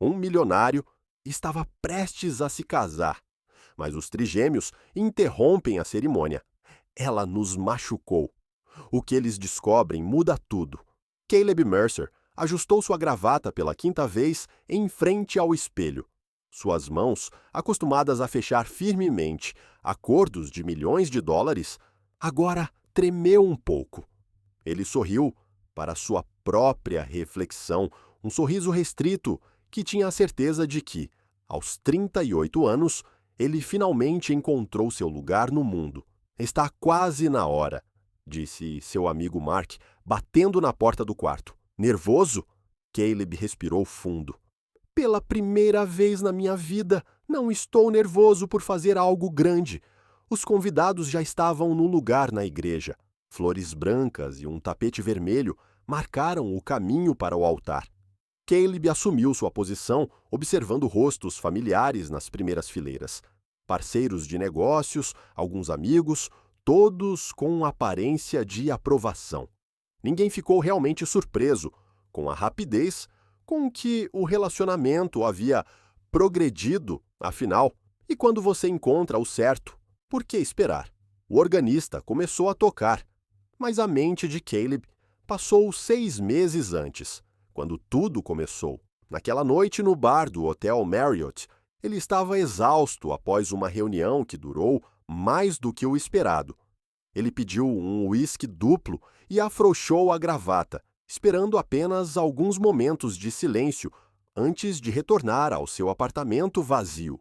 Um milionário estava prestes a se casar, mas os trigêmeos interrompem a cerimônia. Ela nos machucou. O que eles descobrem muda tudo. Caleb Mercer ajustou sua gravata pela quinta vez em frente ao espelho. Suas mãos, acostumadas a fechar firmemente acordos de milhões de dólares, agora tremeu um pouco. Ele sorriu para sua própria reflexão, um sorriso restrito que tinha a certeza de que, aos 38 anos, ele finalmente encontrou seu lugar no mundo. Está quase na hora, disse seu amigo Mark, batendo na porta do quarto. Nervoso? Caleb respirou fundo. Pela primeira vez na minha vida, não estou nervoso por fazer algo grande. Os convidados já estavam no lugar na igreja. Flores brancas e um tapete vermelho marcaram o caminho para o altar. Caleb assumiu sua posição, observando rostos familiares nas primeiras fileiras. Parceiros de negócios, alguns amigos, todos com aparência de aprovação. Ninguém ficou realmente surpreso com a rapidez com que o relacionamento havia progredido, afinal, e quando você encontra o certo, por que esperar? O organista começou a tocar, mas a mente de Caleb passou 6 meses antes, quando tudo começou. Naquela noite no bar do Hotel Marriott, ele estava exausto após uma reunião que durou mais do que o esperado. Ele pediu um uísque duplo e afrouxou a gravata, esperando apenas alguns momentos de silêncio antes de retornar ao seu apartamento vazio.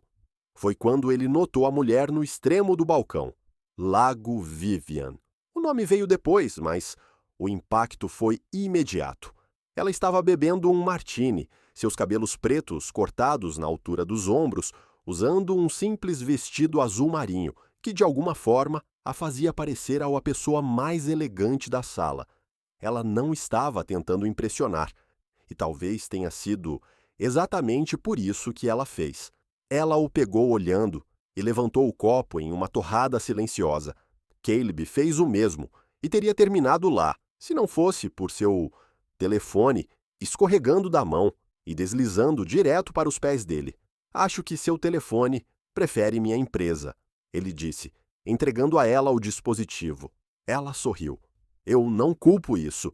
Foi quando ele notou a mulher no extremo do balcão. Lago Vivian. O nome veio depois, mas o impacto foi imediato. Ela estava bebendo um martini, seus cabelos pretos cortados na altura dos ombros, usando um simples vestido azul marinho, que de alguma forma a fazia parecer a pessoa mais elegante da sala. Ela não estava tentando impressionar, e talvez tenha sido exatamente por isso que ela fez. Ela o pegou olhando e levantou o copo em uma torrada silenciosa. Caleb fez o mesmo e teria terminado lá, se não fosse por seu telefone escorregando da mão e deslizando direto para os pés dele. Acho que seu telefone prefere minha empresa, ele disse, entregando a ela o dispositivo. Ela sorriu. Eu não culpo isso.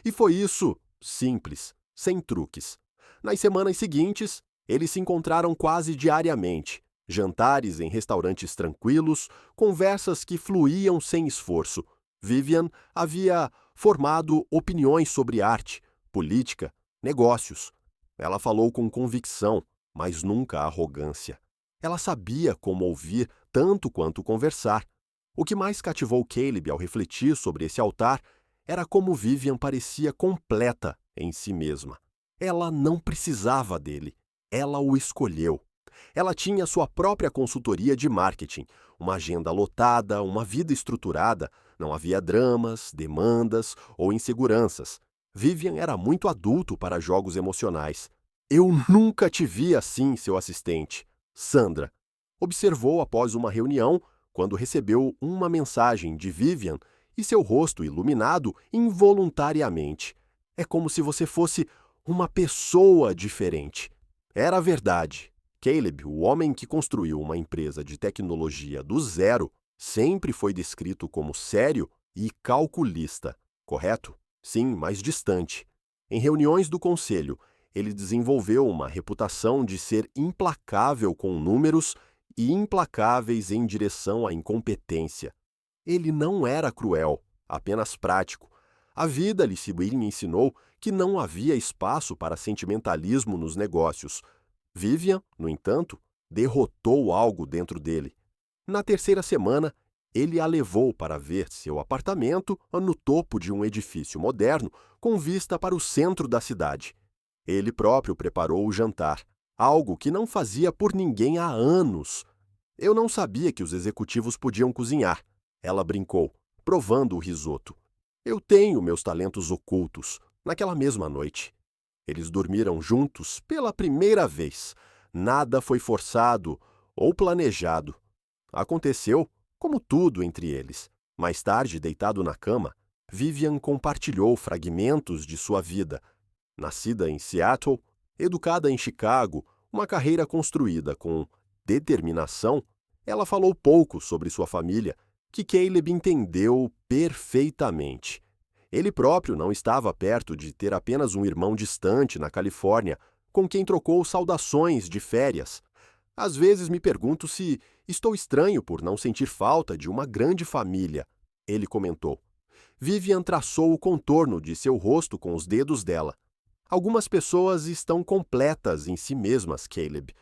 E foi isso, simples, sem truques. Nas semanas seguintes, eles se encontraram quase diariamente. Jantares em restaurantes tranquilos, conversas que fluíam sem esforço. Vivian havia formado opiniões sobre arte, política, negócios. Ela falou com convicção, mas nunca arrogância. Ela sabia como ouvir tanto quanto conversar. O que mais cativou Caleb ao refletir sobre esse altar era como Vivian parecia completa em si mesma. Ela não precisava dele. Ela o escolheu. Ela tinha sua própria consultoria de marketing, uma agenda lotada, uma vida estruturada. Não havia dramas, demandas ou inseguranças. Vivian era muito adulto para jogos emocionais. Eu nunca te vi assim, seu assistente. Sandra observou após uma reunião quando recebeu uma mensagem de Vivian e seu rosto iluminado involuntariamente. É como se você fosse uma pessoa diferente. Era verdade. Caleb, o homem que construiu uma empresa de tecnologia do zero, sempre foi descrito como sério e calculista. Correto? Sim, mas distante. Em reuniões do conselho, ele desenvolveu uma reputação de ser implacável com números e implacáveis em direção à incompetência. Ele não era cruel, apenas prático. A vida lhe ensinou que não havia espaço para sentimentalismo nos negócios. Vivian, no entanto, derrotou algo dentro dele. Na terceira semana, ele a levou para ver seu apartamento no topo de um edifício moderno com vista para o centro da cidade. Ele próprio preparou o jantar, algo que não fazia por ninguém há anos. Eu não sabia que os executivos podiam cozinhar, ela brincou, provando o risoto. Eu tenho meus talentos ocultos, naquela mesma noite. Eles dormiram juntos pela primeira vez. Nada foi forçado ou planejado. Aconteceu como tudo entre eles. Mais tarde, deitado na cama, Vivian compartilhou fragmentos de sua vida. Nascida em Seattle, Educada em Chicago, uma carreira construída com determinação, ela falou pouco sobre sua família, que Caleb entendeu perfeitamente. Ele próprio não estava perto de ter apenas um irmão distante na Califórnia, com quem trocou saudações de férias. Às vezes me pergunto se estou estranho por não sentir falta de uma grande família, ele comentou. Vivian traçou o contorno de seu rosto com os dedos dela. Algumas pessoas estão completas em si mesmas, Caleb.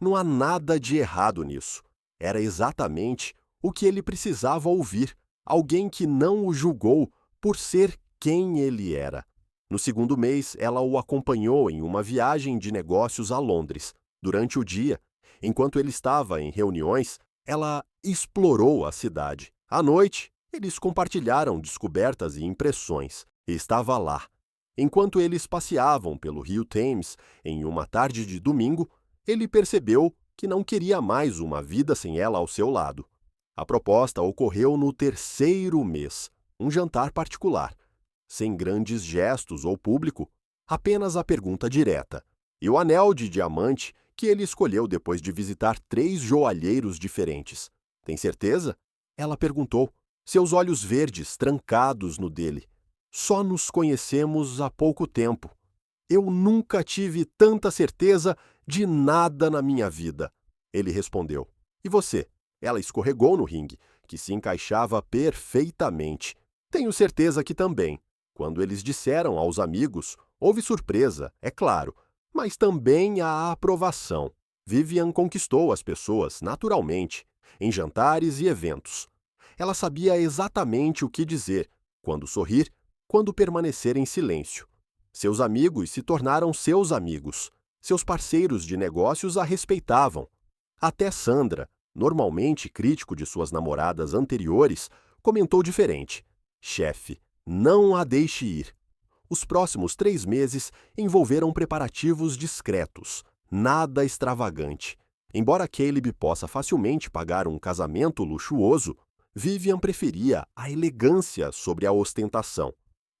Não há nada de errado nisso. Era exatamente o que ele precisava ouvir. Alguém que não o julgou por ser quem ele era. No segundo mês, ela o acompanhou em uma viagem de negócios a Londres. Durante o dia, enquanto ele estava em reuniões, ela explorou a cidade. À noite, eles compartilharam descobertas e impressões. Estava lá. Enquanto eles passeavam pelo rio Thames em uma tarde de domingo, ele percebeu que não queria mais uma vida sem ela ao seu lado. A proposta ocorreu no terceiro mês, um jantar particular. Sem grandes gestos ou público, apenas a pergunta direta. E o anel de diamante que ele escolheu depois de visitar 3 joalheiros diferentes. Tem certeza? Ela perguntou, seus olhos verdes trancados no dele. Só nos conhecemos há pouco tempo. Eu nunca tive tanta certeza de nada na minha vida. Ele respondeu. E você? Ela escorregou no ringue, que se encaixava perfeitamente. Tenho certeza que também. Quando eles disseram aos amigos, houve surpresa, é claro, mas também a aprovação. Vivian conquistou as pessoas naturalmente, em jantares e eventos. Ela sabia exatamente o que dizer, quando sorrir, quando permanecer em silêncio. Seus amigos se tornaram seus amigos. Seus parceiros de negócios a respeitavam. Até Sandra, normalmente crítico de suas namoradas anteriores, comentou diferente. Chefe, não a deixe ir. Os próximos 3 meses envolveram preparativos discretos, nada extravagante. Embora Caleb possa facilmente pagar um casamento luxuoso, Vivian preferia a elegância sobre a ostentação.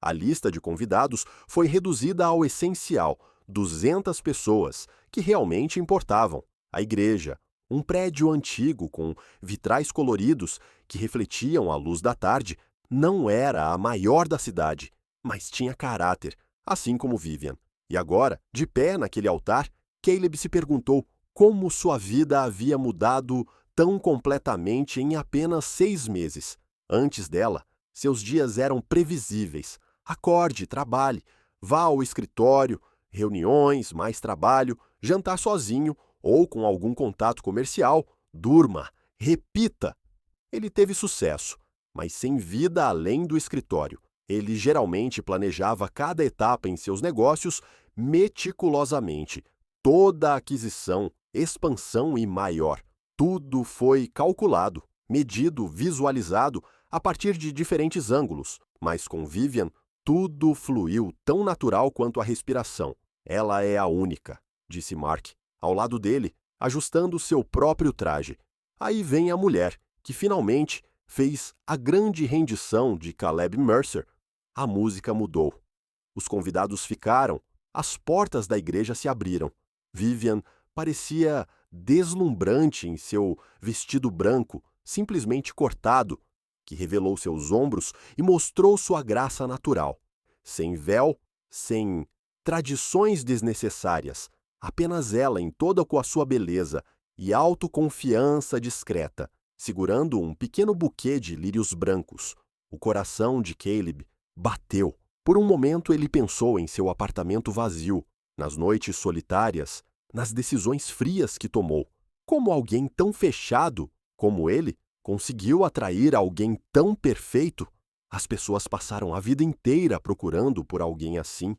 A lista de convidados foi reduzida ao essencial, 200 pessoas, que realmente importavam. A igreja, um prédio antigo com vitrais coloridos que refletiam a luz da tarde, não era a maior da cidade, mas tinha caráter, assim como Vivian. E agora, de pé naquele altar, Caleb se perguntou como sua vida havia mudado tão completamente em apenas 6 meses. Antes dela, seus dias eram previsíveis. Acorde, trabalhe, vá ao escritório, reuniões, mais trabalho, jantar sozinho ou com algum contato comercial, durma, repita. Ele teve sucesso, mas sem vida além do escritório. Ele geralmente planejava cada etapa em seus negócios meticulosamente. Toda aquisição, expansão e maior. Tudo foi calculado, medido, visualizado a partir de diferentes ângulos, mas com Vivian, tudo fluiu tão natural quanto a respiração. Ela é a única, disse Mark, ao lado dele, ajustando seu próprio traje. Aí vem a mulher, que finalmente fez a grande rendição de Caleb Mercer. A música mudou. Os convidados ficaram, as portas da igreja se abriram. Vivian parecia deslumbrante em seu vestido branco, simplesmente cortado, que revelou seus ombros e mostrou sua graça natural. Sem véu, sem tradições desnecessárias, apenas ela em toda com a sua beleza e autoconfiança discreta, segurando um pequeno buquê de lírios brancos. O coração de Caleb bateu. Por um momento ele pensou em seu apartamento vazio, nas noites solitárias, nas decisões frias que tomou. Como alguém tão fechado como ele conseguiu atrair alguém tão perfeito? As pessoas passaram a vida inteira procurando por alguém assim.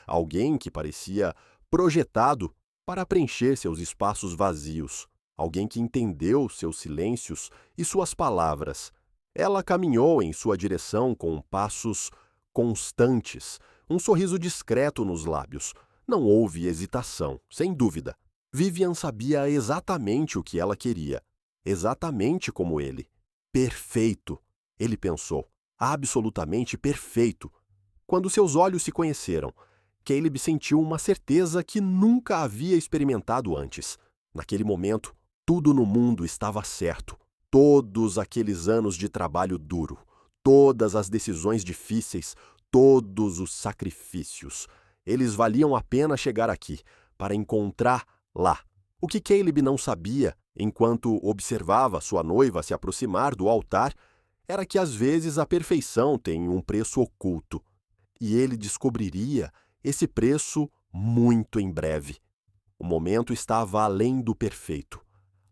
Alguém que parecia projetado para preencher seus espaços vazios. Alguém que entendeu seus silêncios e suas palavras. Ela caminhou em sua direção com passos constantes, um sorriso discreto nos lábios. Não houve hesitação, sem dúvida. Vivian sabia exatamente o que ela queria. Exatamente como ele. Perfeito, ele pensou. Absolutamente perfeito. Quando seus olhos se conheceram, Caleb sentiu uma certeza que nunca havia experimentado antes. Naquele momento, tudo no mundo estava certo. Todos aqueles anos de trabalho duro, todas as decisões difíceis, todos os sacrifícios. Eles valiam a pena chegar aqui, para encontrar lá. O que Caleb não sabia, enquanto observava sua noiva se aproximar do altar, era que às vezes a perfeição tem um preço oculto. E ele descobriria esse preço muito em breve. O momento estava além do perfeito.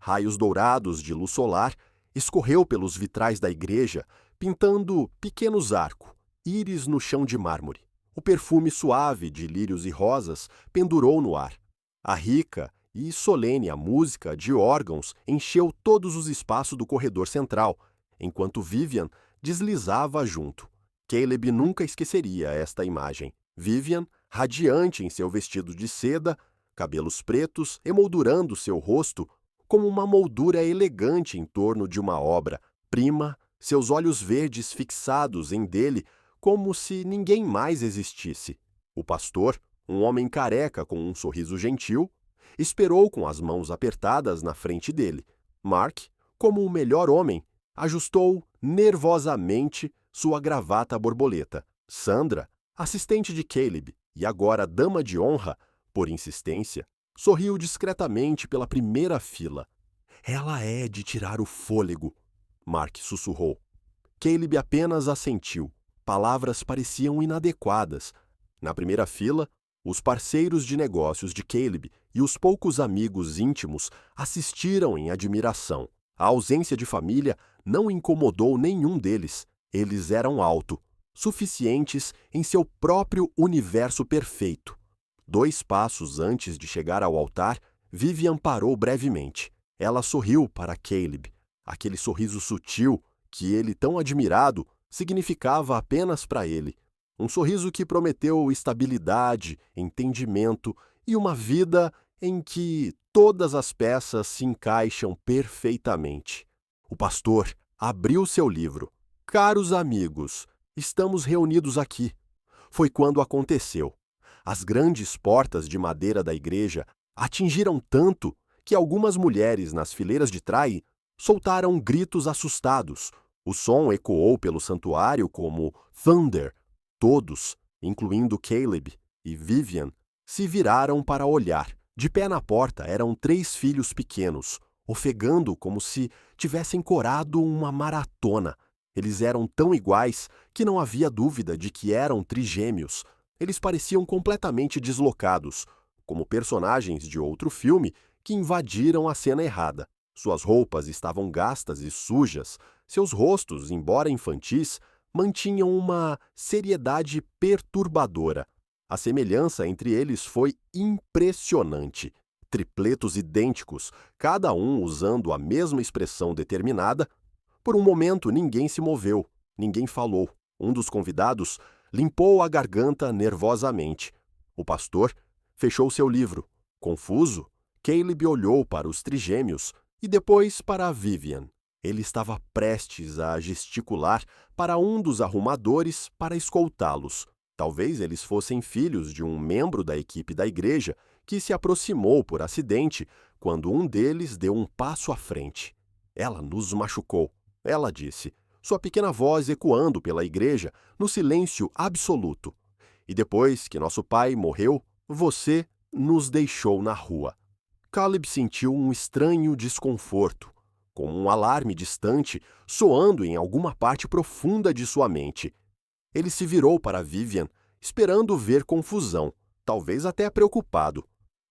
Raios dourados de luz solar escorreu pelos vitrais da igreja, pintando pequenos arcos, íris no chão de mármore. O perfume suave de lírios e rosas pendurou no ar. A rica e solene música de órgãos encheu todos os espaços do corredor central, enquanto Vivian deslizava junto. Caleb nunca esqueceria esta imagem. Vivian, radiante em seu vestido de seda, cabelos pretos emoldurando seu rosto como uma moldura elegante em torno de uma obra-prima, seus olhos verdes fixados em dele como se ninguém mais existisse. O pastor, um homem careca com um sorriso gentil, esperou com as mãos apertadas na frente dele. Mark, como o melhor homem, ajustou nervosamente sua gravata borboleta. Sandra, assistente de Caleb e agora dama de honra, por insistência, sorriu discretamente pela primeira fila. Ela é de tirar o fôlego, Mark sussurrou. Caleb apenas assentiu. Palavras pareciam inadequadas. Na primeira fila, os parceiros de negócios de Caleb e os poucos amigos íntimos assistiram em admiração. A ausência de família não incomodou nenhum deles. Eles eram suficientes em seu próprio universo perfeito. 2 passos antes de chegar ao altar, Vivian parou brevemente. Ela sorriu para Caleb. Aquele sorriso sutil que ele, tão admirado, significava apenas para ele. Um sorriso que prometeu estabilidade, entendimento e uma vida em que todas as peças se encaixam perfeitamente. O pastor abriu seu livro. Caros amigos, estamos reunidos aqui. Foi quando aconteceu. As grandes portas de madeira da igreja atingiram tanto que algumas mulheres nas fileiras de trás soltaram gritos assustados. O som ecoou pelo santuário como thunder. Todos, incluindo Caleb e Vivian, se viraram para olhar. De pé na porta eram 3 filhos pequenos, ofegando como se tivessem corado uma maratona. Eles eram tão iguais que não havia dúvida de que eram trigêmeos. Eles pareciam completamente deslocados, como personagens de outro filme que invadiram a cena errada. Suas roupas estavam gastas e sujas. Seus rostos, embora infantis, mantinham uma seriedade perturbadora. A semelhança entre eles foi impressionante. Tripletos idênticos, cada um usando a mesma expressão determinada. Por um momento ninguém se moveu, ninguém falou. Um dos convidados limpou a garganta nervosamente. O pastor fechou seu livro. Confuso, Caleb olhou para os trigêmeos e depois para a Vivian. Ele estava prestes a gesticular para um dos arrumadores para escoltá-los. Talvez eles fossem filhos de um membro da equipe da igreja que se aproximou por acidente quando um deles deu um passo à frente. Ela nos machucou, ela disse, sua pequena voz ecoando pela igreja no silêncio absoluto. E depois que nosso pai morreu, você nos deixou na rua. Caleb sentiu um estranho desconforto, como um alarme distante soando em alguma parte profunda de sua mente. Ele se virou para Vivian, esperando ver confusão, talvez até preocupado.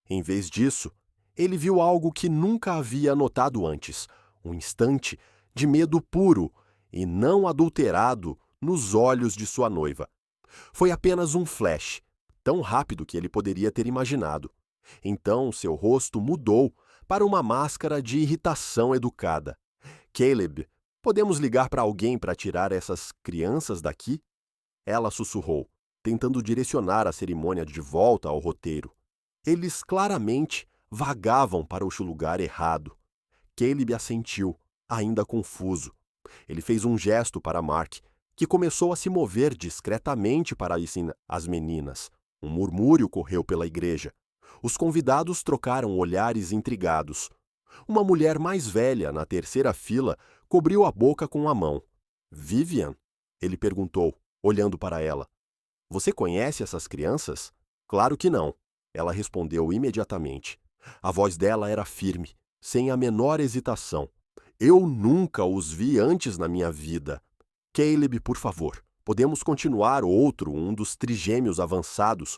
Em vez disso, ele viu algo que nunca havia notado antes, um instante de medo puro e não adulterado nos olhos de sua noiva. Foi apenas um flash, tão rápido que ele poderia ter imaginado. Então seu rosto mudou para uma máscara de irritação educada. Caleb, podemos ligar para alguém para tirar essas crianças daqui? Ela sussurrou, tentando direcionar a cerimônia de volta ao roteiro. Eles claramente vagavam para o lugar errado. Caleb assentiu, ainda confuso. Ele fez um gesto para Mark, que começou a se mover discretamente para as meninas. Um murmúrio correu pela igreja. Os convidados trocaram olhares intrigados. Uma mulher mais velha, na terceira fila, cobriu a boca com a mão. Vivian? Ele perguntou, olhando para ela. Você conhece essas crianças? Claro que não. Ela respondeu imediatamente. A voz dela era firme, sem a menor hesitação. Eu nunca os vi antes na minha vida. Caleb, por favor, podemos continuar um dos trigêmeos avançados.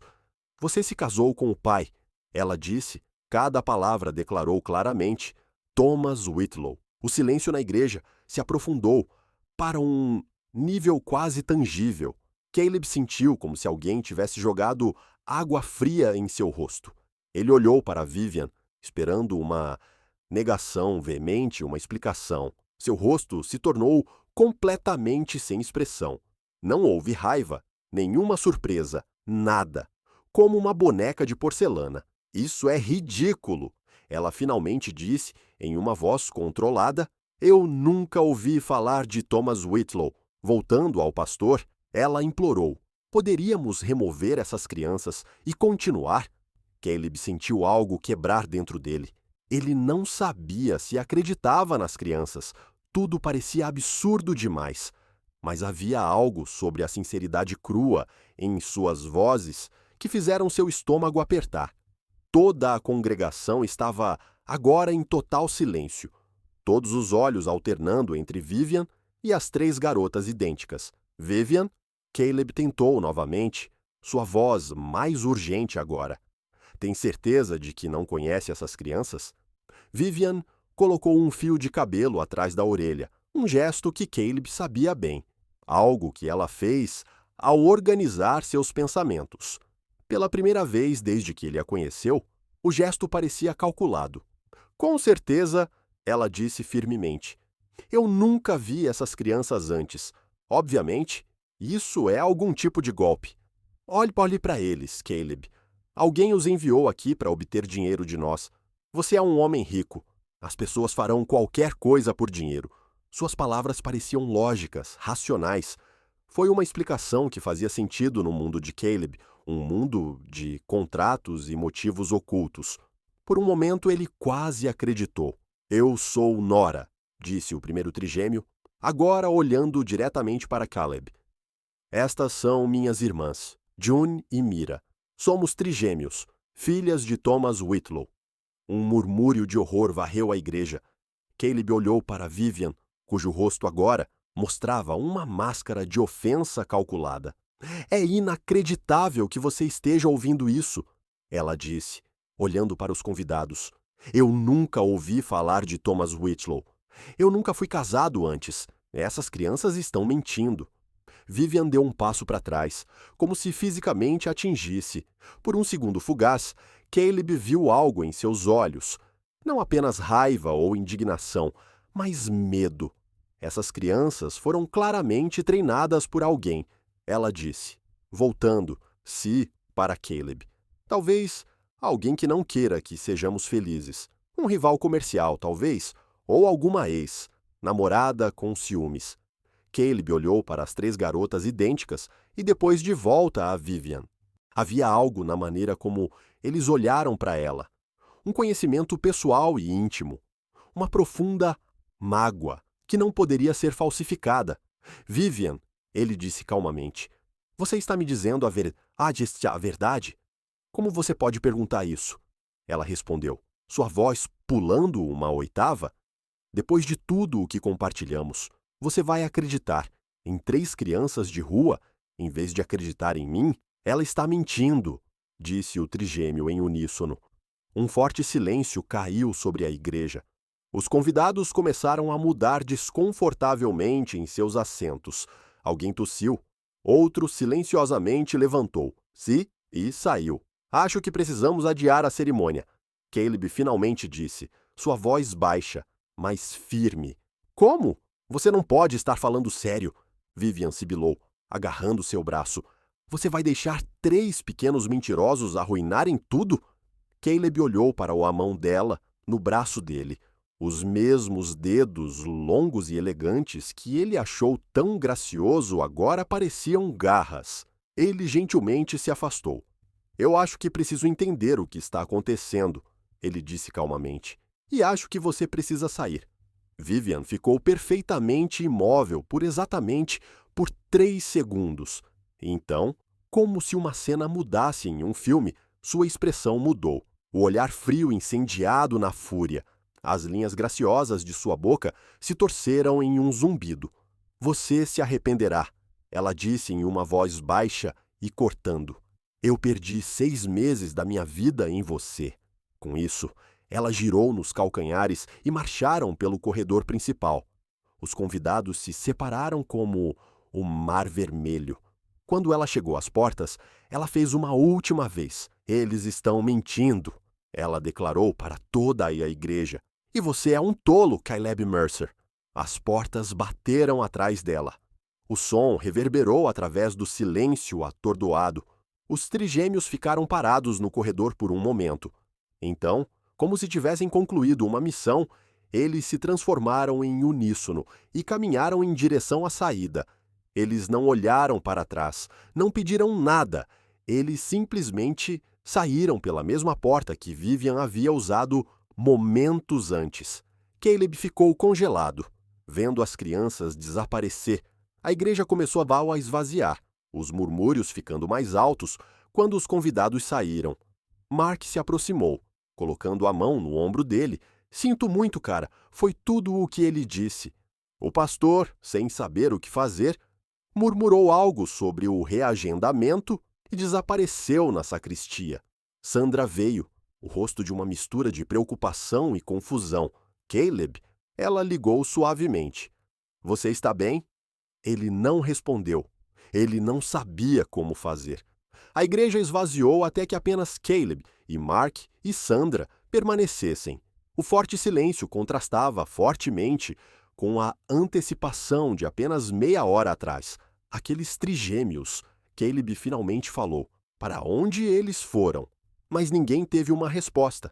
Você se casou com o pai. Ela disse, cada palavra declarou claramente, Thomas Whitlow. O silêncio na igreja se aprofundou para um nível quase tangível. Caleb sentiu como se alguém tivesse jogado água fria em seu rosto. Ele olhou para Vivian, esperando uma negação veemente, uma explicação. Seu rosto se tornou completamente sem expressão. Não houve raiva, nenhuma surpresa, nada. Como uma boneca de porcelana. Isso é ridículo! Ela finalmente disse, em uma voz controlada, Eu nunca ouvi falar de Thomas Whitlow. Voltando ao pastor, ela implorou, poderíamos remover essas crianças e continuar? Caleb sentiu algo quebrar dentro dele. Ele não sabia se acreditava nas crianças. Tudo parecia absurdo demais. Mas havia algo sobre a sinceridade crua em suas vozes que fizeram seu estômago apertar. Toda a congregação estava agora em total silêncio, todos os olhos alternando entre Vivian e as três garotas idênticas. Vivian? Caleb tentou novamente, sua voz mais urgente agora. Tem certeza de que não conhece essas crianças? Vivian colocou um fio de cabelo atrás da orelha, um gesto que Caleb sabia bem, algo que ela fez ao organizar seus pensamentos. Pela primeira vez desde que ele a conheceu, o gesto parecia calculado. Com certeza, ela disse firmemente. Eu nunca vi essas crianças antes. Obviamente, isso é algum tipo de golpe. Olhe para eles, Caleb. Alguém os enviou aqui para obter dinheiro de nós. Você é um homem rico. As pessoas farão qualquer coisa por dinheiro. Suas palavras pareciam lógicas, racionais. Foi uma explicação que fazia sentido no mundo de Caleb, um mundo de contratos e motivos ocultos. Por um momento ele quase acreditou. Eu sou Nora, disse o primeiro trigêmeo, agora olhando diretamente para Caleb. Estas são minhas irmãs, June e Mira. Somos trigêmeos, filhas de Thomas Whitlow. Um murmúrio de horror varreu a igreja. Caleb olhou para Vivian, cujo rosto agora mostrava uma máscara de ofensa calculada. É inacreditável que você esteja ouvindo isso, ela disse, olhando para os convidados. Eu nunca ouvi falar de Thomas Whitlow. Eu nunca fui casado antes. Essas crianças estão mentindo. Vivian deu um passo para trás, como se fisicamente a atingisse. Por um segundo fugaz, Caleb viu algo em seus olhos. Não apenas raiva ou indignação, mas medo. Essas crianças foram claramente treinadas por alguém, ela disse, voltando, para Caleb. Talvez alguém que não queira que sejamos felizes. Um rival comercial, talvez, ou alguma ex, namorada com ciúmes. Caleb olhou para as três garotas idênticas e depois de volta a Vivian. Havia algo na maneira como eles olharam para ela. Um conhecimento pessoal e íntimo. Uma profunda mágoa que não poderia ser falsificada. Vivian, ele disse calmamente, você está me dizendo a verdade? Como você pode perguntar isso? Ela respondeu, sua voz pulando uma oitava. Depois de tudo o que compartilhamos, você vai acreditar em três crianças de rua, em vez de acreditar em mim? Ela está mentindo, disse o trigêmeo em uníssono. Um forte silêncio caiu sobre a igreja. Os convidados começaram a mudar desconfortavelmente em seus assentos. Alguém tossiu. Outro silenciosamente levantou-se e saiu. Acho que precisamos adiar a cerimônia. Caleb finalmente disse, sua voz baixa, mas firme. Como? Você não pode estar falando sério. Vivian sibilou, agarrando seu braço. Você vai deixar três pequenos mentirosos arruinarem tudo? Caleb olhou para a mão dela, no braço dele. Os mesmos dedos longos e elegantes que ele achou tão gracioso agora pareciam garras. Ele gentilmente se afastou. Eu acho que preciso entender o que está acontecendo, ele disse calmamente. E acho que você precisa sair. Vivian ficou perfeitamente imóvel por exatamente por 3 segundos. Então, como se uma cena mudasse em um filme, sua expressão mudou. O olhar frio incendiado na fúria. As linhas graciosas de sua boca se torceram em um zumbido. Você se arrependerá, ela disse em uma voz baixa e cortando. Eu perdi 6 meses da minha vida em você. Com isso, ela girou nos calcanhares e marcharam pelo corredor principal. Os convidados se separaram como o mar vermelho. Quando ela chegou às portas, ela fez uma última vez. Eles estão mentindo, ela declarou para toda a igreja. E você é um tolo, Caleb Mercer. As portas bateram atrás dela. O som reverberou através do silêncio atordoado. Os trigêmeos ficaram parados no corredor por um momento. Então, como se tivessem concluído uma missão, eles se transformaram em uníssono e caminharam em direção à saída. Eles não olharam para trás, não pediram nada. Eles simplesmente saíram pela mesma porta que Vivian havia usado momentos antes. Caleb ficou congelado, vendo as crianças desaparecer. A igreja começou a esvaziar, os murmúrios ficando mais altos quando os convidados saíram. Mark se aproximou, colocando a mão no ombro dele. Sinto muito, cara, foi tudo o que ele disse. O pastor, sem saber o que fazer, murmurou algo sobre o reagendamento e desapareceu na sacristia. Sandra veio, o rosto de uma mistura de preocupação e confusão. Caleb, ela ligou suavemente. Você está bem? Ele não respondeu. Ele não sabia como fazer. A igreja esvaziou até que apenas Caleb e Mark e Sandra permanecessem. O forte silêncio contrastava fortemente com a antecipação de apenas meia hora atrás. Aqueles trigêmeos. Caleb finalmente falou. Para onde eles foram? Mas ninguém teve uma resposta.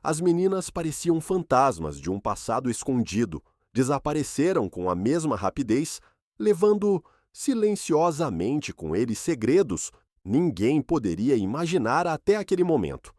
As meninas pareciam fantasmas de um passado escondido. Desapareceram com a mesma rapidez, levando silenciosamente com eles segredos ninguém poderia imaginar até aquele momento.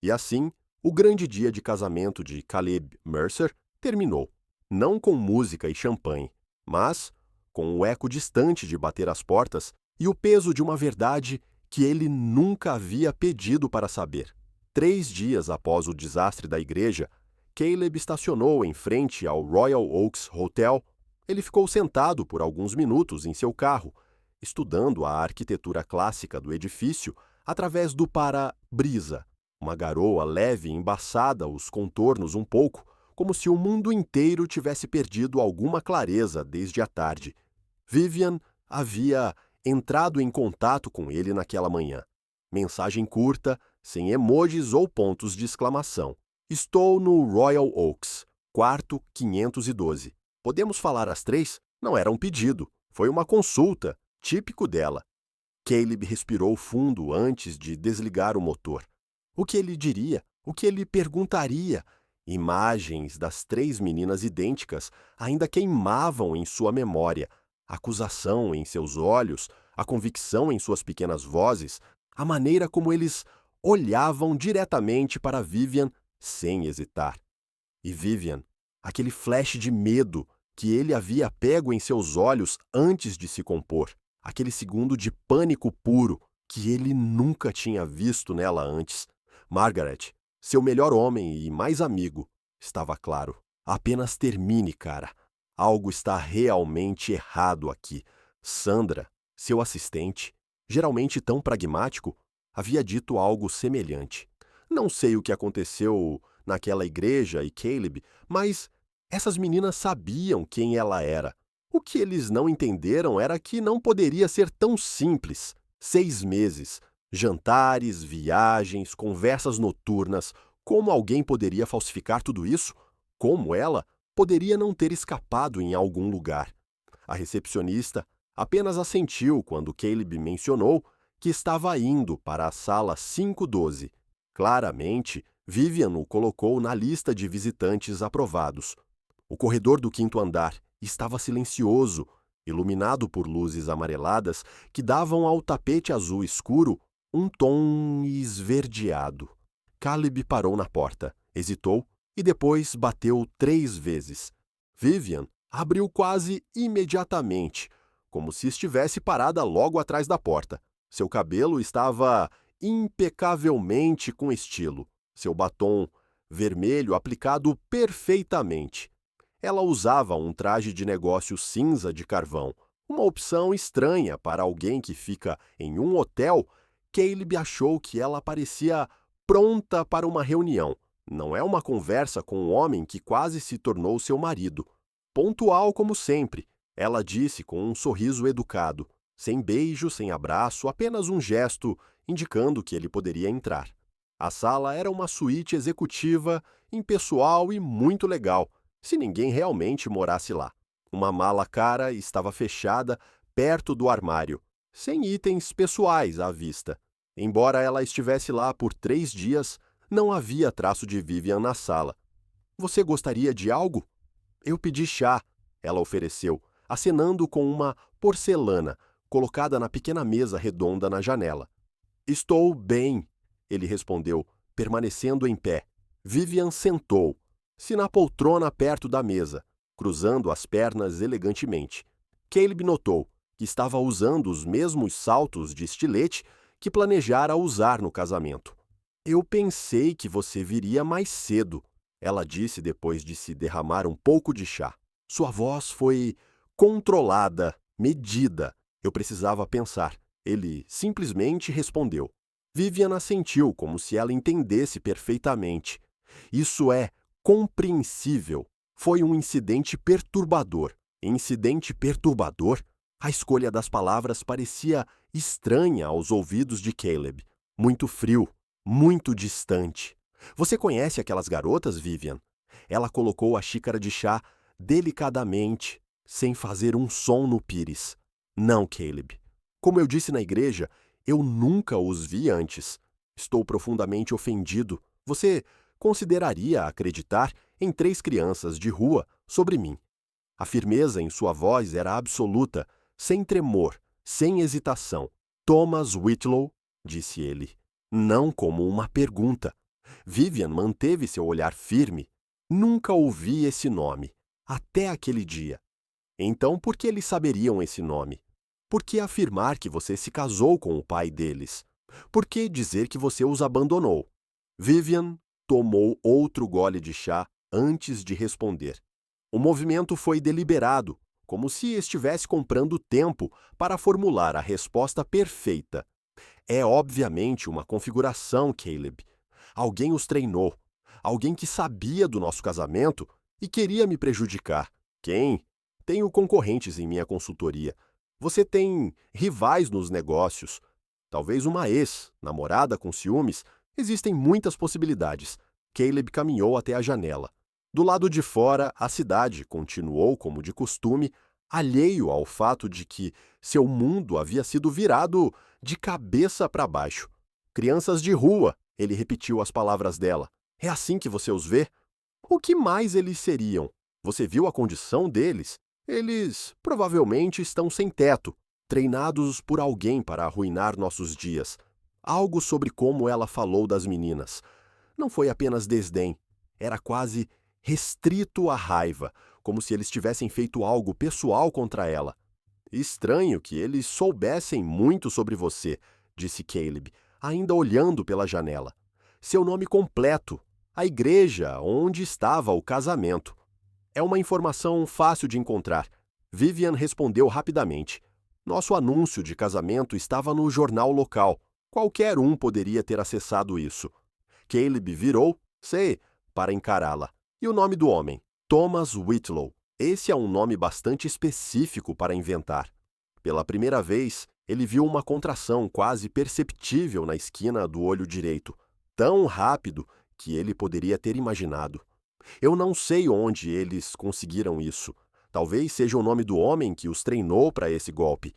E assim, o grande dia de casamento de Caleb Mercer terminou. Não com música e champanhe, mas com o eco distante de bater as portas e o peso de uma verdade que ele nunca havia pedido para saber. 3 dias após o desastre da igreja, Caleb estacionou em frente ao Royal Oaks Hotel. Ele ficou sentado por alguns minutos em seu carro, estudando a arquitetura clássica do edifício através do para-brisa. Uma garoa leve e embaçada os contornos um pouco, como se o mundo inteiro tivesse perdido alguma clareza desde a tarde. Vivian havia entrado em contato com ele naquela manhã. Mensagem curta, sem emojis ou pontos de exclamação. Estou no Royal Oaks, quarto 512. Podemos falar às 3? Não era um pedido, foi uma consulta, típico dela. Caleb respirou fundo antes de desligar o motor. O que ele diria? O que ele perguntaria? Imagens das 3 meninas idênticas ainda queimavam em sua memória. A acusação em seus olhos, a convicção em suas pequenas vozes, a maneira como eles olhavam diretamente para Vivian sem hesitar. E Vivian, aquele flash de medo que ele havia pego em seus olhos antes de se compor, aquele segundo de pânico puro que ele nunca tinha visto nela antes. Margaret, seu melhor homem e mais amigo, estava claro. Apenas termine, cara. Algo está realmente errado aqui. Sandra, seu assistente, geralmente tão pragmático, havia dito algo semelhante. Não sei o que aconteceu naquela igreja e Caleb, mas essas meninas sabiam quem ela era. O que eles não entenderam era que não poderia ser tão simples. 6 meses, jantares, viagens, conversas noturnas. Como alguém poderia falsificar tudo isso? Como ela poderia não ter escapado em algum lugar? A recepcionista apenas assentiu quando Caleb mencionou que estava indo para a sala 512. Claramente, Vivian o colocou na lista de visitantes aprovados. O corredor do 5º andar estava silencioso, iluminado por luzes amareladas que davam ao tapete azul escuro um tom esverdeado. Caleb parou na porta, hesitou e depois bateu 3 vezes. Vivian abriu quase imediatamente, como se estivesse parada logo atrás da porta. Seu cabelo estava impecavelmente com estilo, seu batom vermelho aplicado perfeitamente. Ela usava um traje de negócio cinza de carvão, uma opção estranha para alguém que fica em um hotel. Caleb achou que ela parecia pronta para uma reunião. Não é uma conversa com um homem que quase se tornou seu marido. Pontual como sempre, ela disse com um sorriso educado, sem beijo, sem abraço, apenas um gesto indicando que ele poderia entrar. A sala era uma suíte executiva, impessoal e muito legal, se ninguém realmente morasse lá. Uma mala cara estava fechada perto do armário, sem itens pessoais à vista. Embora ela estivesse lá por 3 dias, não havia traço de Vivian na sala. Você gostaria de algo? Eu pedi chá, ela ofereceu, acenando com uma porcelana colocada na pequena mesa redonda na janela. Estou bem, ele respondeu, permanecendo em pé. Vivian sentou-se na poltrona perto da mesa, cruzando as pernas elegantemente. Caleb notou que estava usando os mesmos saltos de estilete que planejara usar no casamento. Eu pensei que você viria mais cedo, ela disse depois de se derramar um pouco de chá. Sua voz foi controlada, medida. Eu precisava pensar. Ele simplesmente respondeu. Vivian assentiu como se ela entendesse perfeitamente. Isso é compreensível. Foi um incidente perturbador. Incidente perturbador? A escolha das palavras parecia estranha aos ouvidos de Caleb. Muito frio, muito distante. Você conhece aquelas garotas, Vivian? Ela colocou a xícara de chá delicadamente, sem fazer um som no pires. Não, Caleb. Como eu disse na igreja, eu nunca os vi antes. Estou profundamente ofendido. Você consideraria acreditar em 3 crianças de rua sobre mim? A firmeza em sua voz era absoluta, sem tremor, sem hesitação. Thomas Whitlow, disse ele, não como uma pergunta. Vivian manteve seu olhar firme. Nunca ouvi esse nome, até aquele dia. Então, por que eles saberiam esse nome? Por que afirmar que você se casou com o pai deles? Por que dizer que você os abandonou? Vivian tomou outro gole de chá antes de responder. O movimento foi deliberado, como se estivesse comprando tempo para formular a resposta perfeita. É obviamente uma configuração, Caleb. Alguém os treinou. Alguém que sabia do nosso casamento e queria me prejudicar. Quem? Tenho concorrentes em minha consultoria. Você tem rivais nos negócios. Talvez uma ex, namorada com ciúmes. Existem muitas possibilidades. Caleb caminhou até a janela. Do lado de fora, a cidade continuou como de costume, alheio ao fato de que seu mundo havia sido virado de cabeça para baixo. Crianças de rua, ele repetiu as palavras dela. É assim que você os vê? O que mais eles seriam? Você viu a condição deles? Eles provavelmente estão sem teto, treinados por alguém para arruinar nossos dias. Algo sobre como ela falou das meninas. Não foi apenas desdém, era quase restrito à raiva, como se eles tivessem feito algo pessoal contra ela. Estranho que eles soubessem muito sobre você, disse Caleb, ainda olhando pela janela. Seu nome completo, a igreja onde estava o casamento. É uma informação fácil de encontrar. Vivian respondeu rapidamente. Nosso anúncio de casamento estava no jornal local. Qualquer um poderia ter acessado isso. Caleb virou, para encará-la. E o nome do homem? Thomas Whitlow. Esse é um nome bastante específico para inventar. Pela primeira vez, ele viu uma contração quase perceptível na esquina do olho direito. Tão rápido que ele poderia ter imaginado. Eu não sei onde eles conseguiram isso. Talvez seja o nome do homem que os treinou para esse golpe.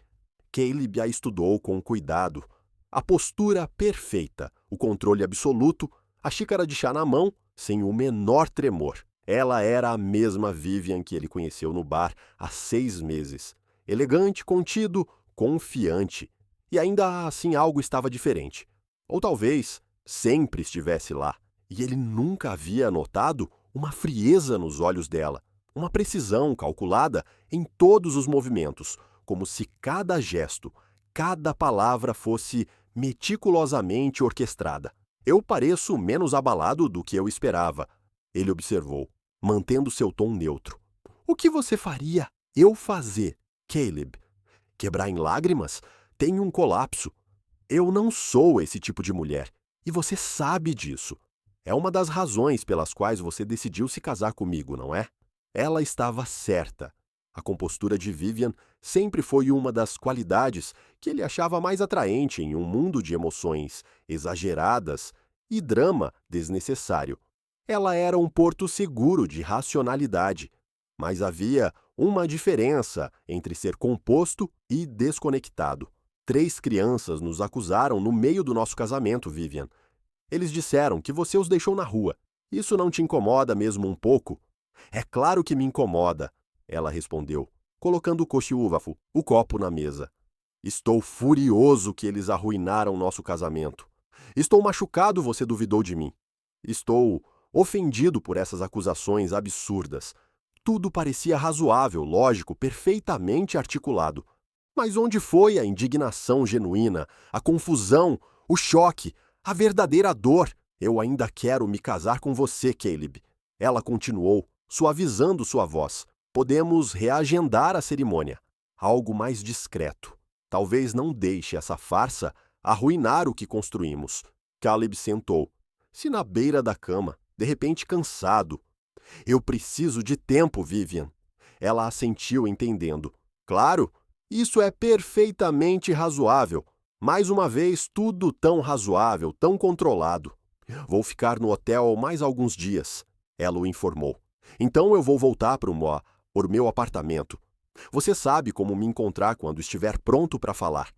Caleb a estudou com cuidado. A postura perfeita, o controle absoluto, a xícara de chá na mão, sem o menor tremor. Ela era a mesma Vivian que ele conheceu no bar há 6 meses. Elegante, contido, confiante. E ainda assim algo estava diferente. Ou talvez sempre estivesse lá, e ele nunca havia notado uma frieza nos olhos dela, uma precisão calculada em todos os movimentos, como se cada gesto, cada palavra fosse meticulosamente orquestrada. Eu pareço menos abalado do que eu esperava, ele observou, mantendo seu tom neutro. O que você faria eu fazer, Caleb? Quebrar em lágrimas? Tenho um colapso. Eu não sou esse tipo de mulher, e você sabe disso. É uma das razões pelas quais você decidiu se casar comigo, não é? Ela estava certa. A compostura de Vivian sempre foi uma das qualidades que ele achava mais atraente em um mundo de emoções exageradas e drama desnecessário. Ela era um porto seguro de racionalidade, mas havia uma diferença entre ser composto e desconectado. 3 crianças nos acusaram no meio do nosso casamento, Vivian. Eles disseram que você os deixou na rua. Isso não te incomoda mesmo um pouco? É claro que me incomoda, ela respondeu, colocando o copo na mesa. Estou furioso que eles arruinaram nosso casamento. Estou machucado, você duvidou de mim. Estou ofendido por essas acusações absurdas. Tudo parecia razoável, lógico, perfeitamente articulado. Mas onde foi a indignação genuína, a confusão, o choque, a verdadeira dor? Eu ainda quero me casar com você, Caleb. Ela continuou, suavizando sua voz. Podemos reagendar a cerimônia. Algo mais discreto. Talvez não deixe essa farsa arruinar o que construímos. Caleb sentou-se na beira da cama, de repente cansado. Eu preciso de tempo, Vivian. Ela assentiu, entendendo. Claro, isso é perfeitamente razoável. Mais uma vez, tudo tão razoável, tão controlado. Vou ficar no hotel mais alguns dias, ela o informou. Então eu vou voltar para o meu apartamento. Você sabe como me encontrar quando estiver pronto para falar.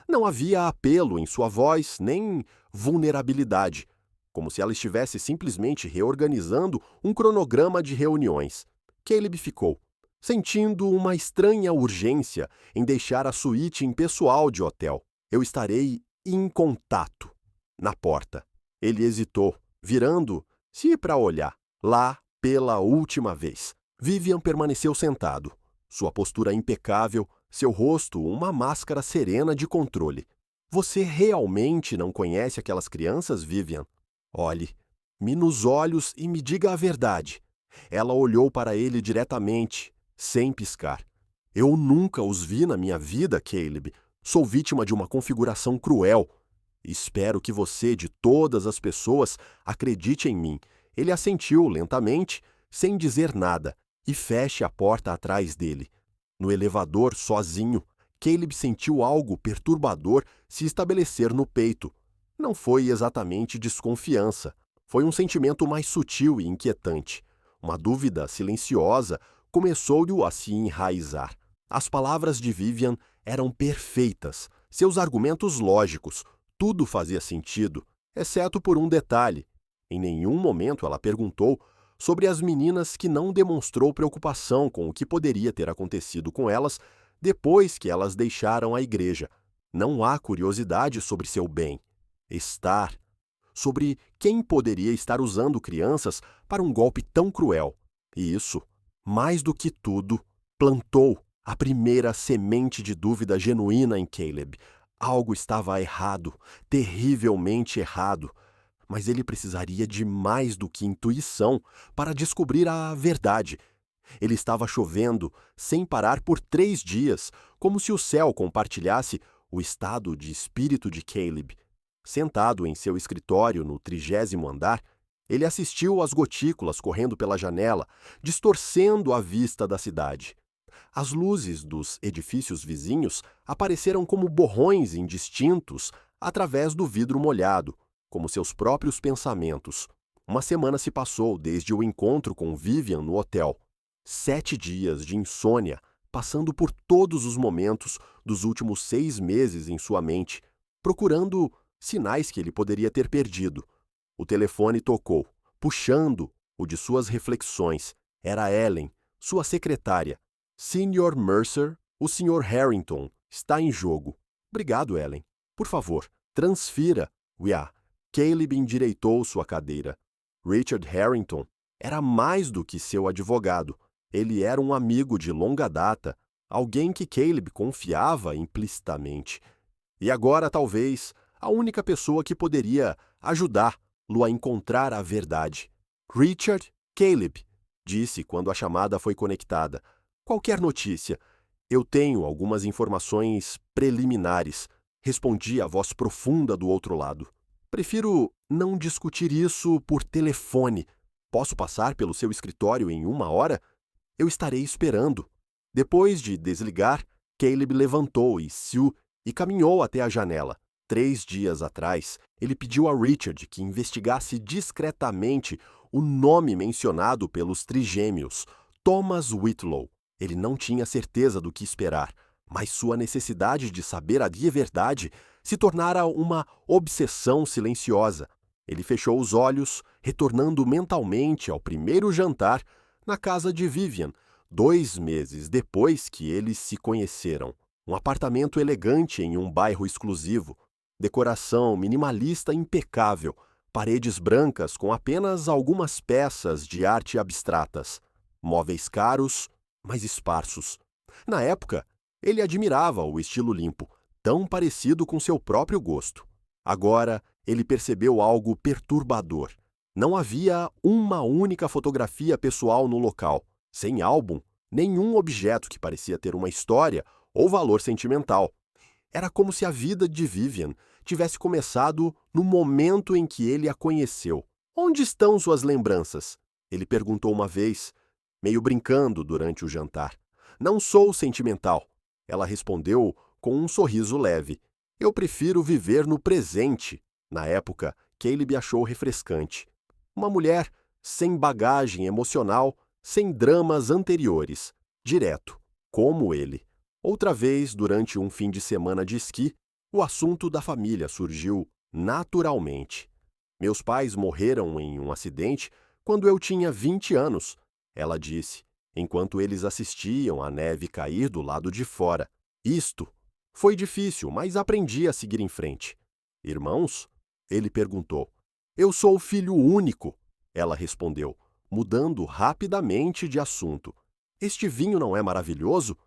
Não havia apelo em sua voz, nem vulnerabilidade, como se ela estivesse simplesmente reorganizando um cronograma de reuniões. Caleb ficou, sentindo uma estranha urgência em deixar a suíte impessoal de hotel. Eu estarei em contato. Na porta. Ele hesitou, virando-se para olhar. Lá, pela última vez. Vivian permaneceu sentado, sua postura impecável, seu rosto uma máscara serena de controle. Você realmente não conhece aquelas crianças, Vivian? Olhe-me nos olhos e me diga a verdade. Ela olhou para ele diretamente, sem piscar. Eu nunca os vi na minha vida, Caleb. Sou vítima de uma configuração cruel. Espero que você, de todas as pessoas, acredite em mim. Ele assentiu lentamente, sem dizer nada, e feche a porta atrás dele. No elevador, sozinho, Caleb sentiu algo perturbador se estabelecer no peito. Não foi exatamente desconfiança. Foi um sentimento mais sutil e inquietante. Uma dúvida silenciosa começou-lhe a se enraizar. As palavras de Vivian eram perfeitas, seus argumentos lógicos, tudo fazia sentido, exceto por um detalhe. Em nenhum momento ela perguntou sobre as meninas que não demonstrou preocupação com o que poderia ter acontecido com elas depois que elas deixaram a igreja. Não há curiosidade sobre seu bem. Sobre quem poderia estar usando crianças para um golpe tão cruel. E isso, mais do que tudo, plantou a primeira semente de dúvida genuína em Caleb. Algo estava errado, terrivelmente errado. Mas ele precisaria de mais do que intuição para descobrir a verdade. Ele estava chovendo sem parar por 3 dias, como se o céu compartilhasse o estado de espírito de Caleb. Sentado em seu escritório no 30º andar, ele assistiu às gotículas correndo pela janela, distorcendo a vista da cidade. As luzes dos edifícios vizinhos apareceram como borrões indistintos através do vidro molhado, como seus próprios pensamentos. Uma semana se passou desde o encontro com Vivian no hotel. 7 dias de insônia, passando por todos os momentos dos últimos 6 meses em sua mente, procurando sinais que ele poderia ter perdido. O telefone tocou, puxando o de suas reflexões. Era Ellen, sua secretária. Sr. Mercer, o Sr. Harrington está em jogo. Obrigado, Ellen. Por favor, transfira. Caleb endireitou sua cadeira. Richard Harrington era mais do que seu advogado. Ele era um amigo de longa data, alguém que Caleb confiava implicitamente. E agora, talvez, a única pessoa que poderia ajudá-lo a encontrar a verdade. Richard, Caleb, disse quando a chamada foi conectada. Qualquer notícia. Eu tenho algumas informações preliminares, respondi a voz profunda do outro lado. Prefiro não discutir isso por telefone. Posso passar pelo seu escritório em 1 hora? Eu estarei esperando. Depois de desligar, Caleb levantou e caminhou até a janela. 3 dias atrás, ele pediu a Richard que investigasse discretamente o nome mencionado pelos trigêmeos, Thomas Whitlow. Ele não tinha certeza do que esperar, mas sua necessidade de saber a verdade se tornara uma obsessão silenciosa. Ele fechou os olhos, retornando mentalmente ao primeiro jantar na casa de Vivian, 2 meses depois que eles se conheceram. Um apartamento elegante em um bairro exclusivo, decoração minimalista impecável, paredes brancas com apenas algumas peças de arte abstratas, móveis caros, mas esparsos. Na época, ele admirava o estilo limpo, tão parecido com seu próprio gosto. Agora, ele percebeu algo perturbador. Não havia uma única fotografia pessoal no local, sem álbum, nenhum objeto que parecia ter uma história ou valor sentimental. Era como se a vida de Vivian tivesse começado no momento em que ele a conheceu. Onde estão suas lembranças? Ele perguntou uma vez, meio brincando durante o jantar. Não sou sentimental. Ela respondeu com um sorriso leve. Eu prefiro viver no presente. Na época, Caleb achou refrescante. Uma mulher sem bagagem emocional, sem dramas anteriores. Direto, como ele. Outra vez, durante um fim de semana de esqui, o assunto da família surgiu naturalmente. Meus pais morreram em um acidente quando eu tinha 20 anos, ela disse, enquanto eles assistiam a neve cair do lado de fora. Isto foi difícil, mas aprendi a seguir em frente. Irmãos? Ele perguntou. Eu sou o filho único, ela respondeu, mudando rapidamente de assunto. Este vinho não é maravilhoso?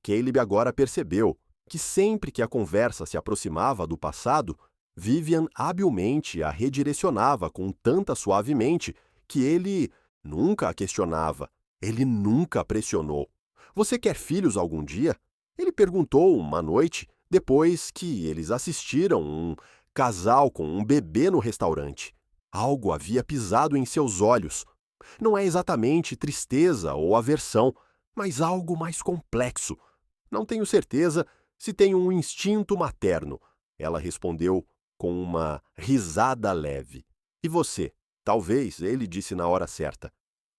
Caleb agora percebeu que sempre que a conversa se aproximava do passado, Vivian habilmente a redirecionava com tanta suavemente que ele nunca a questionava, ele nunca a pressionou. Você quer filhos algum dia? Ele perguntou uma noite, depois que eles assistiram um casal com um bebê no restaurante. Algo havia pisado em seus olhos. Não é exatamente tristeza ou aversão, mas algo mais complexo. Não tenho certeza se tenho um instinto materno, ela respondeu com uma risada leve. E você? Talvez, ele disse na hora certa.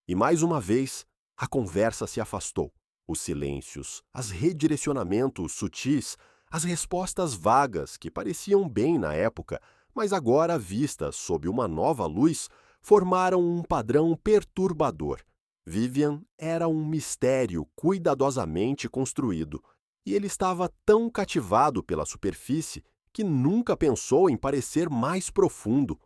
E mais uma vez, a conversa se afastou. Os silêncios, os redirecionamentos sutis, as respostas vagas que pareciam bem na época, mas agora vistas sob uma nova luz, formaram um padrão perturbador. Vivian era um mistério cuidadosamente construído, e ele estava tão cativado pela superfície que nunca pensou em parecer mais profundo.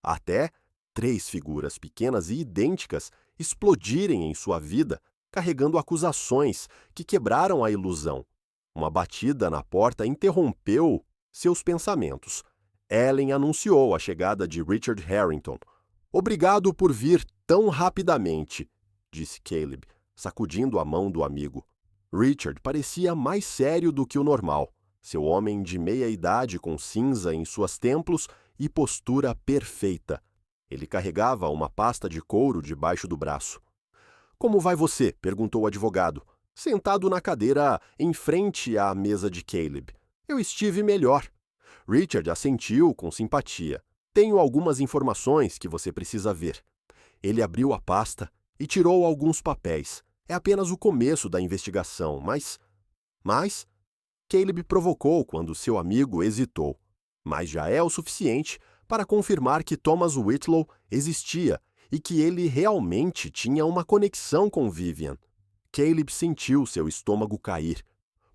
Até 3 figuras pequenas e idênticas explodirem em sua vida, carregando acusações que quebraram a ilusão. Uma batida na porta interrompeu seus pensamentos. Ellen anunciou a chegada de Richard Harrington. Obrigado por vir tão rapidamente, disse Caleb, sacudindo a mão do amigo. Richard parecia mais sério do que o normal, seu homem de meia-idade com cinza em suas templos e postura perfeita. Ele carregava uma pasta de couro debaixo do braço. Como vai você? Perguntou o advogado, sentado na cadeira em frente à mesa de Caleb. Eu estive melhor. Richard assentiu com simpatia. Tenho algumas informações que você precisa ver. Ele abriu a pasta e tirou alguns papéis. É apenas o começo da investigação, mas... Caleb provocou quando seu amigo hesitou. Mas já é o suficiente para confirmar que Thomas Whitlow existia e que ele realmente tinha uma conexão com Vivian. Caleb sentiu seu estômago cair.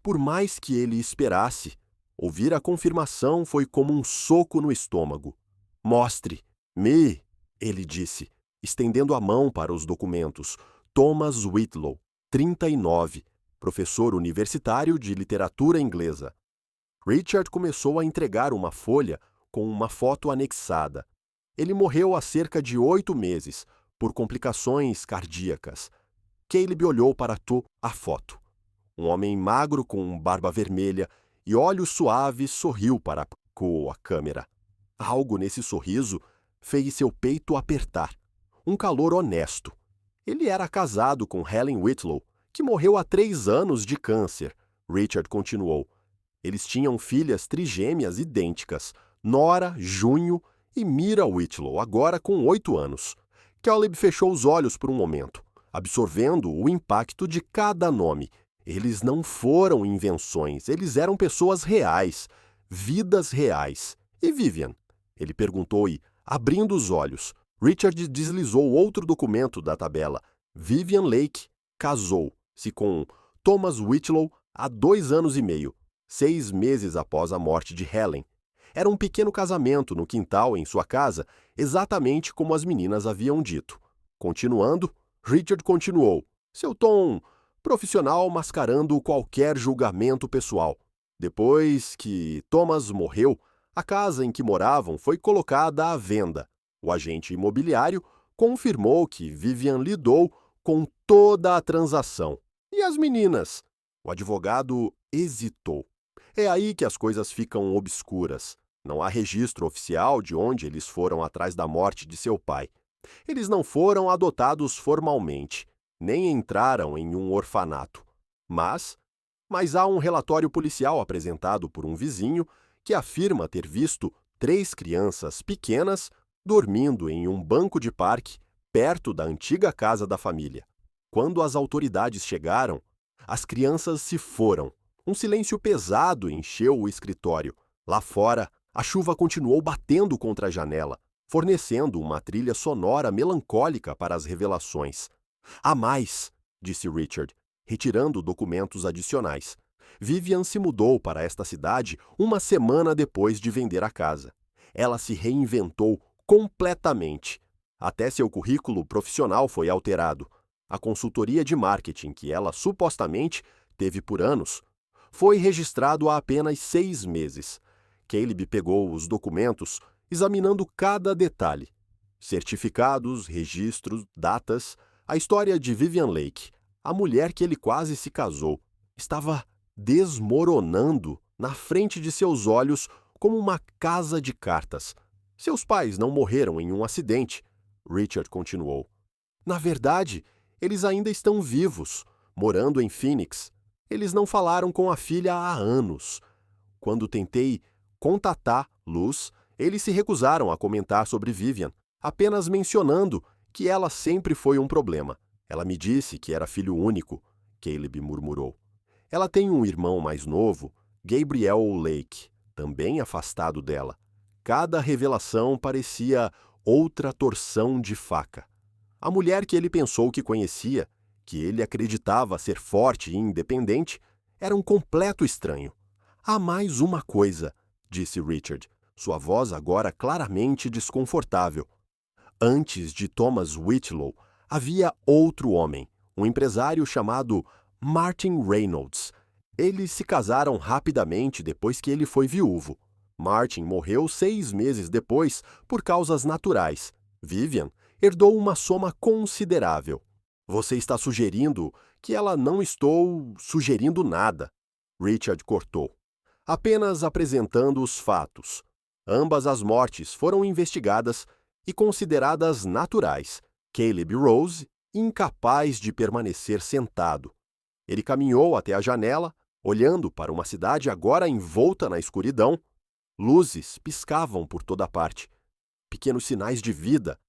Por mais que ele esperasse, Ouvir a confirmação foi como um soco no estômago. Mostre-me, ele disse, estendendo a mão para os documentos. Thomas Whitlow, 39, professor universitário de literatura inglesa. Richard começou a entregar uma folha com uma foto anexada. Ele morreu há cerca de 8 meses, por complicações cardíacas. Caleb olhou para a foto. Um homem magro com barba vermelha e olhos suaves sorriu para a câmera. Algo nesse sorriso fez seu peito apertar. Um calor honesto. Ele era casado com Helen Whitlow, que morreu há 3 anos de câncer. Richard continuou. Eles tinham filhas trigêmeas idênticas, Nora, Junho e Mira Whitlow, agora com 8 anos. Caleb fechou os olhos por um momento, absorvendo o impacto de cada nome. Eles não foram invenções, eles eram pessoas reais, vidas reais. E Vivian? Ele perguntou e, abrindo os olhos, Richard deslizou outro documento da tabela. Vivian Lake casou-se com Thomas Whitlow há 2 anos e meio, 6 meses após a morte de Helen. Era um pequeno casamento no quintal em sua casa, exatamente como as meninas haviam dito. Continuando, Richard continuou, seu tom profissional mascarando qualquer julgamento pessoal. Depois que Thomas morreu, a casa em que moravam foi colocada à venda. O agente imobiliário confirmou que Vivian lidou com toda a transação. E as meninas? O advogado hesitou. É aí que as coisas ficam obscuras. Não há registro oficial de onde eles foram atrás da morte de seu pai. Eles não foram adotados formalmente, nem entraram em um orfanato. Mas há um relatório policial apresentado por um vizinho que afirma ter visto 3 crianças pequenas dormindo em um banco de parque perto da antiga casa da família. Quando as autoridades chegaram, as crianças se foram. Um silêncio pesado encheu o escritório. Lá fora, a chuva continuou batendo contra a janela, fornecendo uma trilha sonora melancólica para as revelações. Há mais, disse Richard, retirando documentos adicionais. Vivian se mudou para esta cidade 1 semana depois de vender a casa. Ela se reinventou completamente. Até seu currículo profissional foi alterado. A consultoria de marketing que ela supostamente teve por anos foi registrado há apenas 6 meses. Caleb pegou os documentos, examinando cada detalhe. Certificados, registros, datas, a história de Vivian Lake, a mulher que ele quase se casou, estava desmoronando na frente de seus olhos como uma casa de cartas. Seus pais não morreram em um acidente, Richard continuou. Na verdade, eles ainda estão vivos, morando em Phoenix. Eles não falaram com a filha há anos. Quando tentei contatar Luz, eles se recusaram a comentar sobre Vivian, apenas mencionando que ela sempre foi um problema. Ela me disse que era filho único, Caleb murmurou. Ela tem um irmão mais novo, Gabriel Lake, também afastado dela. Cada revelação parecia outra torção de faca. A mulher que ele pensou que conhecia, que ele acreditava ser forte e independente, era um completo estranho. Há mais uma coisa, disse Richard, sua voz agora claramente desconfortável. Antes de Thomas Whitlow, havia outro homem, um empresário chamado Martin Reynolds. Eles se casaram rapidamente depois que ele foi viúvo. Martin morreu 6 meses depois por causas naturais. Vivian herdou uma soma considerável. Você está sugerindo que ela não estou sugerindo nada. Richard cortou. Apenas apresentando os fatos. Ambas as mortes foram investigadas e consideradas naturais. Caleb Rose, incapaz de permanecer sentado. Ele caminhou até a janela, olhando para uma cidade agora envolta na escuridão. Luzes piscavam por toda parte. Pequenos sinais de vida.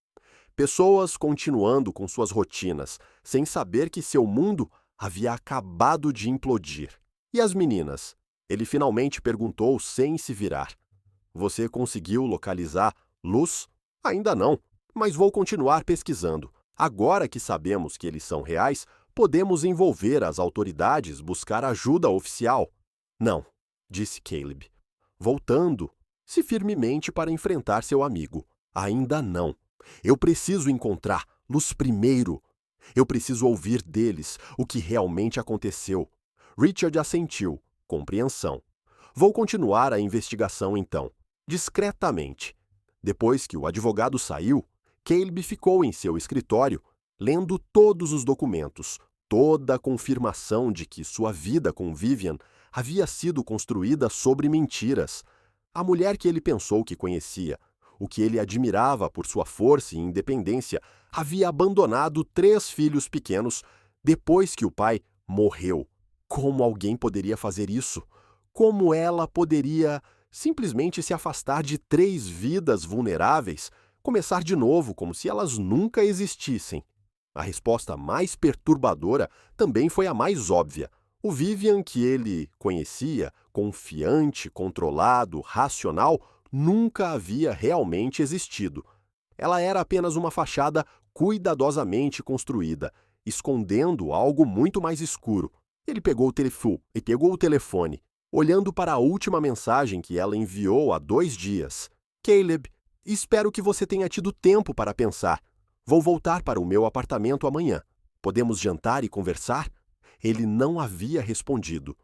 Pessoas continuando com suas rotinas, sem saber que seu mundo havia acabado de implodir. E as meninas? Ele finalmente perguntou sem se virar. Você conseguiu localizar Luz? Ainda não, mas vou continuar pesquisando. Agora que sabemos que eles são reais, podemos envolver as autoridades, buscar ajuda oficial. Não, disse Caleb. voltando, se firmemente para enfrentar seu amigo. Ainda não. Eu preciso encontrá-los primeiro. Eu preciso ouvir deles o que realmente aconteceu. Richard assentiu, compreensão. Vou continuar a investigação então, discretamente. Depois que o advogado saiu, Caleb ficou em seu escritório, lendo todos os documentos, toda a confirmação de que sua vida com Vivian havia sido construída sobre mentiras. A mulher que ele pensou que conhecia, o que ele admirava por sua força e independência, havia abandonado 3 filhos pequenos depois que o pai morreu. Como alguém poderia fazer isso? Como ela poderia simplesmente se afastar de 3 vidas vulneráveis, começar de novo como se elas nunca existissem? A resposta mais perturbadora também foi a mais óbvia. O Vivian que ele conhecia, confiante, controlado, racional, nunca havia realmente existido. Ela era apenas uma fachada cuidadosamente construída, escondendo algo muito mais escuro. Ele pegou o telefone, olhando para a última mensagem que ela enviou há 2 dias. Caleb, espero que você tenha tido tempo para pensar. Vou voltar para o meu apartamento amanhã. Podemos jantar e conversar? Ele não havia respondido.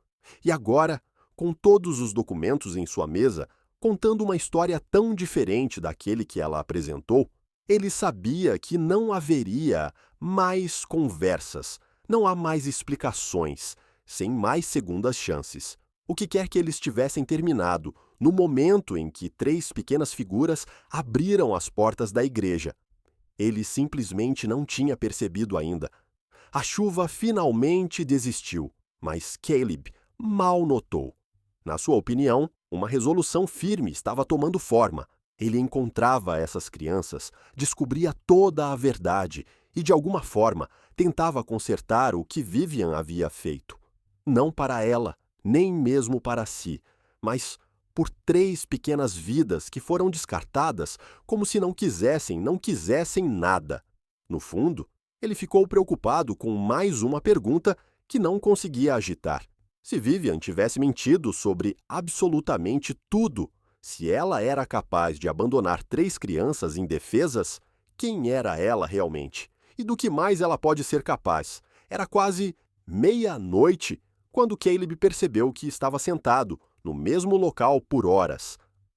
E agora, com todos os documentos em sua mesa, contando uma história tão diferente daquele que ela apresentou, ele sabia que não haveria mais conversas, não há mais explicações, sem mais segundas chances. O que quer que eles tivessem terminado, no momento em que 3 pequenas figuras abriram as portas da igreja. Ele simplesmente não tinha percebido ainda. A chuva finalmente desistiu, mas Caleb mal notou. Na sua opinião, uma resolução firme estava tomando forma. Ele encontrava essas crianças, descobria toda a verdade e, de alguma forma, tentava consertar o que Vivian havia feito. Não para ela, nem mesmo para si, mas por 3 pequenas vidas que foram descartadas como se não quisessem nada. No fundo, ele ficou preocupado com mais uma pergunta que não conseguia agitar. Se Vivian tivesse mentido sobre absolutamente tudo, se ela era capaz de abandonar 3 crianças indefesas, quem era ela realmente? E do que mais ela pode ser capaz? Era quase meia-noite quando Caleb percebeu que estava sentado no mesmo local por horas.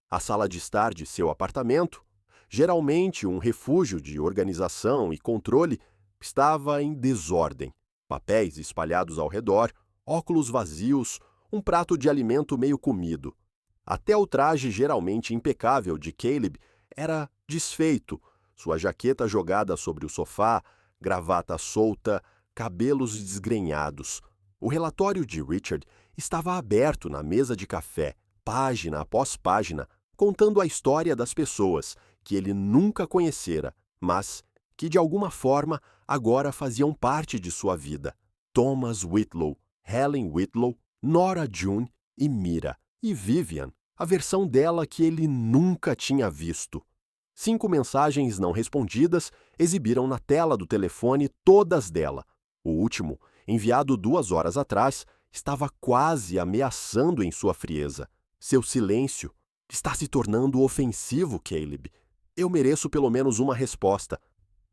A sala de estar de seu apartamento, geralmente um refúgio de organização e controle, estava em desordem. Papéis espalhados ao redor, óculos vazios, um prato de alimento meio comido. Até o traje geralmente impecável de Caleb era desfeito, sua jaqueta jogada sobre o sofá, gravata solta, cabelos desgrenhados. O relatório de Richard estava aberto na mesa de café, página após página, contando a história das pessoas que ele nunca conhecera, mas que de alguma forma agora faziam parte de sua vida. Thomas Whitlow, Helen Whitlow, Nora June e Mira. E Vivian, a versão dela que ele nunca tinha visto. 5 mensagens não respondidas exibiram na tela do telefone todas dela. O último, enviado 2 horas atrás, estava quase ameaçando em sua frieza. Seu silêncio está se tornando ofensivo, Caleb. Eu mereço pelo menos uma resposta.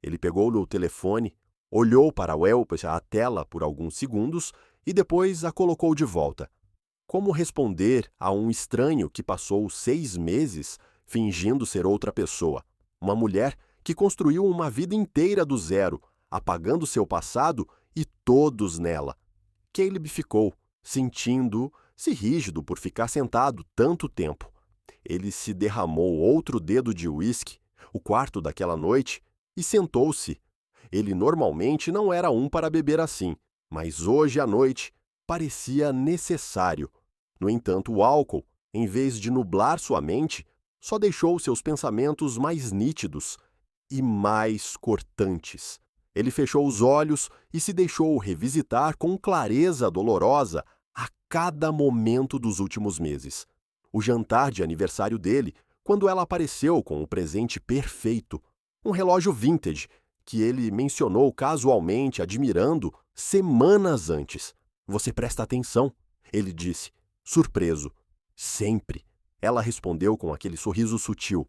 Ele pegou-lhe o telefone, olhou para a tela por alguns segundos e depois a colocou de volta. Como responder a um estranho que passou 6 meses fingindo ser outra pessoa? Uma mulher que construiu uma vida inteira do zero, apagando seu passado e todos nela. Caleb ficou, sentindo-se rígido por ficar sentado tanto tempo. Ele se derramou outro dedo de uísque, o quarto daquela noite, e sentou-se. Ele normalmente não era um para beber assim, mas hoje à noite parecia necessário. No entanto, o álcool, em vez de nublar sua mente, só deixou seus pensamentos mais nítidos e mais cortantes. Ele fechou os olhos e se deixou revisitar com clareza dolorosa a cada momento dos últimos meses. O jantar de aniversário dele, quando ela apareceu com o presente perfeito, um relógio vintage que ele mencionou casualmente, admirando, semanas antes. Você presta atenção, ele disse, surpreso. Sempre. Ela respondeu com aquele sorriso sutil.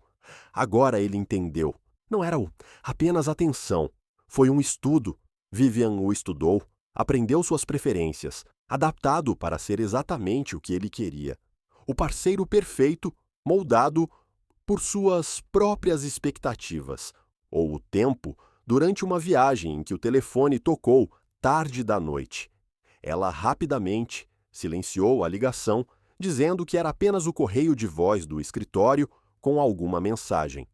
Agora ele entendeu. Não era apenas atenção. Foi um estudo. Vivian o estudou, aprendeu suas preferências, adaptado para ser exatamente o que ele queria. O parceiro perfeito, moldado por suas próprias expectativas. Ou o tempo durante uma viagem em que o telefone tocou tarde da noite. Ela rapidamente silenciou a ligação, dizendo que era apenas o correio de voz do escritório com alguma mensagem.